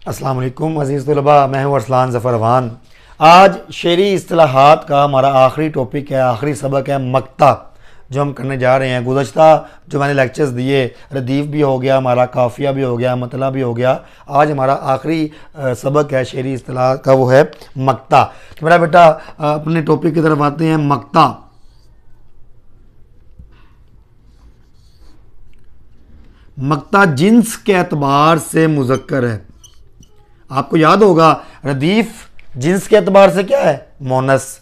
अस्सलाम वालेकुम अज़ीज़ तलबा, मैं हूँ अरसलान ज़फ़र अवान। आज शेरी इस्तिलाहात का हमारा आखिरी टॉपिक है, आखिरी सबक है मक्ता, जो हम करने जा रहे हैं। गुज़श्ता जो मैंने लेक्चर्स दिए, रदीफ़ भी हो गया, हमारा काफ़िया भी हो गया, मतला भी हो गया। आज हमारा आखिरी सबक है शेरी इस्तिलाह का, वो है मक्ता। तो मेरा बेटा अपने टॉपिक की तरफ आते हैं। मक्ता, मक्ता जिन्स के एतबार से मुज़क्कर है। आपको याद होगा, रदीफ़ जिन्स के एतबार से क्या है? मोनस।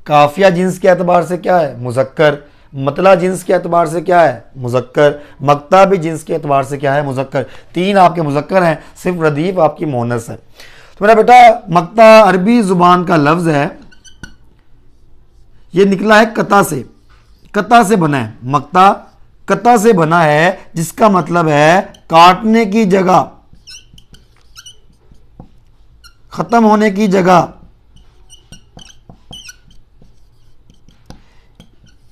काफिया जिन्स के एतबार से क्या है? मुज़क्कर। मतला जिन्स के एतबार से क्या है? मुज़क्कर। मक्ता भी जिन्स के एतबार से क्या है? मुज़क्कर। तीन आपके मुज़क्कर हैं, सिर्फ रदीफ़ आपकी मोनस है। तो मेरा बेटा मक्ता अरबी ज़ुबान का लफ्ज़ है, ये निकला है कता से। कता से बना है मक्ता, कता से बना है, जिसका मतलब है काटने की जगह, खत्म होने की जगह,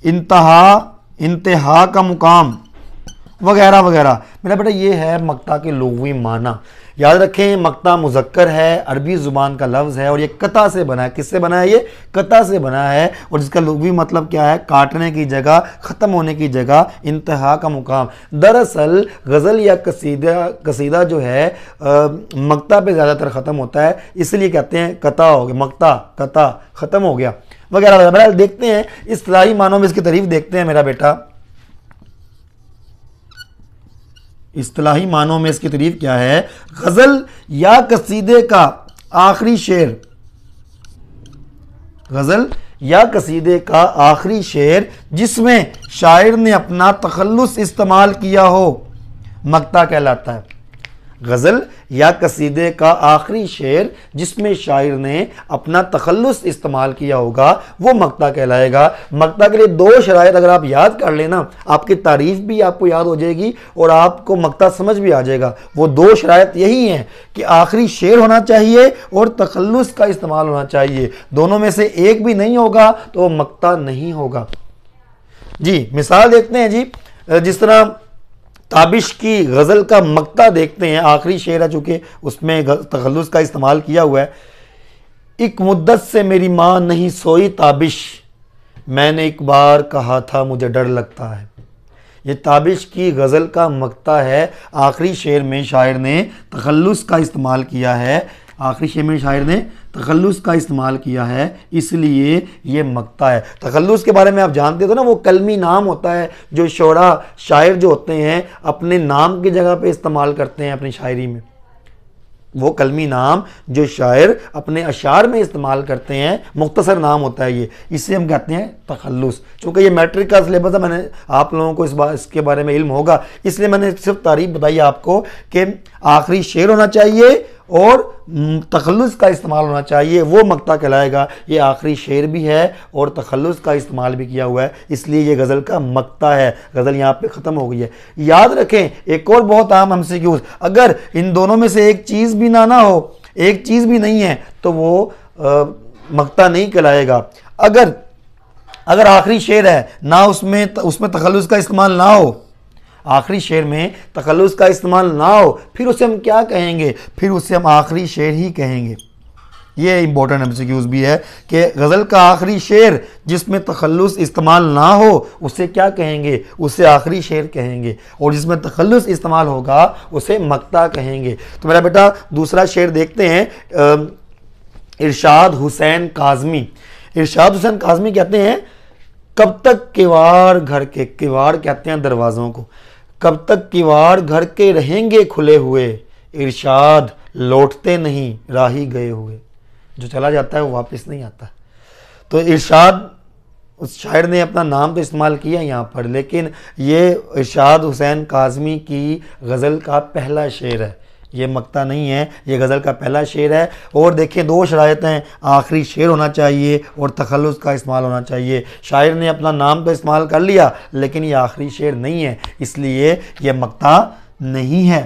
इंतहा का मुकाम, वगैरह वगैरह। मेरा बेटा ये है मक्ता के लुग़वी माना। याद रखें, मक्ता मुज़क्कर है, अरबी ज़ुबान का लफ्ज़ है और ये कता से बना है। किससे बना है? ये कता से बना है। और जिसका लुग़वी मतलब क्या है? काटने की जगह, ख़त्म होने की जगह, इंतहा का मुकाम। दरअसल गज़ल या कसीदा जो है मक्ता पे ज़्यादातर ख़त्म होता है, इसलिए कहते हैं कता हो गया, मक्ता कता ख़त्म हो गया, वगैरह वगैरह। मेरा देखते हैं इस्तिलाही मानों में इसकी तारीफ़ देखते हैं। मेरा बेटा इस्तिलाही मानों में इसकी तारीफ क्या है? गज़ल या कसीदे का आखिरी शेर, गज़ल या कसीदे का आखिरी शेर जिसमें शायर ने अपना तखल्लुस इस्तेमाल किया हो, मक्ता कहलाता है। गज़ल या कसीदे का आखिरी शेर जिसमें शायर ने अपना तखल्लुस इस्तेमाल किया होगा, वो मक्ता कहलाएगा। मक्ता के लिए दो शराइत अगर आप याद कर लेना, आपकी तारीफ़ भी आपको याद हो जाएगी और आपको मक्ता समझ भी आ जाएगा। वो दो शराइत यही हैं कि आखिरी शेर होना चाहिए और तखल्लुस का इस्तेमाल होना चाहिए। दोनों में से एक भी नहीं होगा तो वो मक्ता नहीं होगा जी। मिसाल देखते हैं जी, जिस तरह ताबिश की गज़ल का मक्ता देखते हैं, आखिरी शेर है चूँकि उसमें तखल्लुस का इस्तेमाल किया हुआ है। एक मुद्दत से मेरी माँ नहीं सोई ताबिश, मैंने एक बार कहा था मुझे डर लगता है। ये ताबिश की गज़ल का मक्ता है। आखिरी शेर में शायर ने तखल्लुस का इस्तेमाल किया है, आखिरी शेर में शायर ने तखल्लुस का इस्तेमाल किया है, इसलिए ये मक्ता है। तखल्लुस के बारे में आप जानते थे ना, वो कलमी नाम होता है जो शोरा शायर जो होते हैं अपने नाम की जगह पे इस्तेमाल करते हैं अपनी शायरी में। वो कलमी नाम जो शायर अपने अशार में इस्तेमाल करते हैं, मुख्तसर नाम होता है ये, इसे हम कहते हैं तखल्लुस। चूँकि ये मैट्रिक का सिलेबस है, मैंने आप लोगों को इसके बारे में इल्म होगा, इसलिए मैंने सिर्फ तारीफ बताई आपको कि आखिरी शेर होना चाहिए और तखल्लुस का इस्तेमाल होना चाहिए, वो मक्ता कहलाएगा। ये आखिरी शेर भी है और तखल्लुस का इस्तेमाल भी किया हुआ है, इसलिए ये गज़ल का मक्ता है। गज़ल यहाँ पे ख़त्म हो गई है। याद रखें, एक और बहुत आम हमसे क्यूज, अगर इन दोनों में से एक चीज़ भी ना हो, एक चीज़ भी नहीं है, तो वो मक्ता नहीं कहलाएगा। अगर आखिरी शेर है ना, उसमें तखल्लुस का इस्तेमाल ना हो, आखिरी शेर में तखल्लुस का इस्तेमाल ना हो, फिर उसे हम क्या कहेंगे? फिर उसे हम आखिरी शेर ही कहेंगे। ये इंपॉर्टेंट एमसीक्यूज भी है कि गज़ल का आखिरी शेर जिसमें तखल्लुस इस्तेमाल ना हो, उसे क्या कहेंगे? उसे आखिरी शेर कहेंगे, और जिसमें तखल्लुस इस्तेमाल होगा उसे मक्ता कहेंगे। तो मेरा बेटा दूसरा शेर देखते हैं। इरशाद हुसैन काज़मी, इरशाद हुसैन काज़मी कहते हैं, कब तक किवाड़ घर के, किवाड़ कहते हैं दरवाज़ों को, कब तक किवाड़ घर के रहेंगे खुले हुए, इरशाद लौटते नहीं राही गए हुए। जो चला जाता है वो वापस नहीं आता। तो इरशाद, उस शायर ने अपना नाम तो इस्तेमाल किया यहाँ पर, लेकिन ये इरशाद हुसैन काज़मी की गज़ल का पहला शेर है, ये मक्ता नहीं है, ये गज़ल का पहला शेर है। और देखिए दो शराइत हैं, आखिरी शेर होना चाहिए और तखल्लुस का इस्तेमाल होना चाहिए। शायर ने अपना नाम तो इस्तेमाल कर लिया, लेकिन ये आखिरी शेर नहीं है, इसलिए ये मक्ता नहीं है।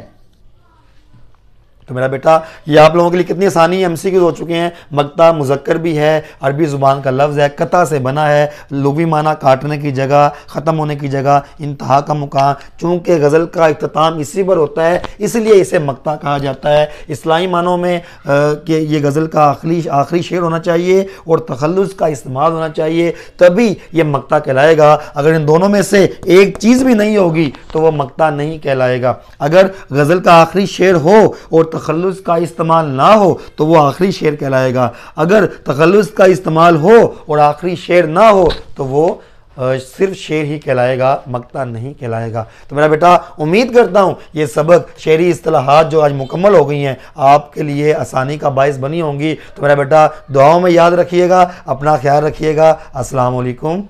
तो मेरा बेटा ये आप लोगों के लिए कितनी आसानी एमसीक्यूज हो चुके हैं। मक्ता मुज़क्कर भी है, अरबी ज़ुबान का लफ्ज़ है, कता से बना है, लुग़वी माना काटने की जगह, ख़त्म होने की जगह, इंतहा का मुकाम। चूँकि गज़ल का इख्तिताम इसी पर होता है इसलिए इसे मक्ता कहा जाता है। इस्लाही मानों में कि ये गज़ल का आखिरी शेर होना चाहिए और तखल्लुस का इस्तेमाल होना चाहिए, तभी ये मक्ता कहलाएगा। अगर इन दोनों में से एक चीज़ भी नहीं होगी तो वह मक्ता नहीं कहलाएगा। अगर गज़ल का आखिरी शेर हो और तखल्लुस का इस्तेमाल ना हो तो वो आखिरी शेर कहलाएगा। अगर तखल्लुस का इस्तेमाल हो और आखिरी शेर ना हो तो वो सिर्फ शेर ही कहलाएगा, मक्ता नहीं कहलाएगा। तो मेरा बेटा उम्मीद करता हूँ ये सबक शेरी इस्तिलाहात जो आज मुकम्मल हो गई हैं आपके लिए आसानी का बाइस बनी होंगी। तो मेरा बेटा दुआओं में याद रखिएगा, अपना ख्याल रखिएगा। अस्सलाम वालेकुम।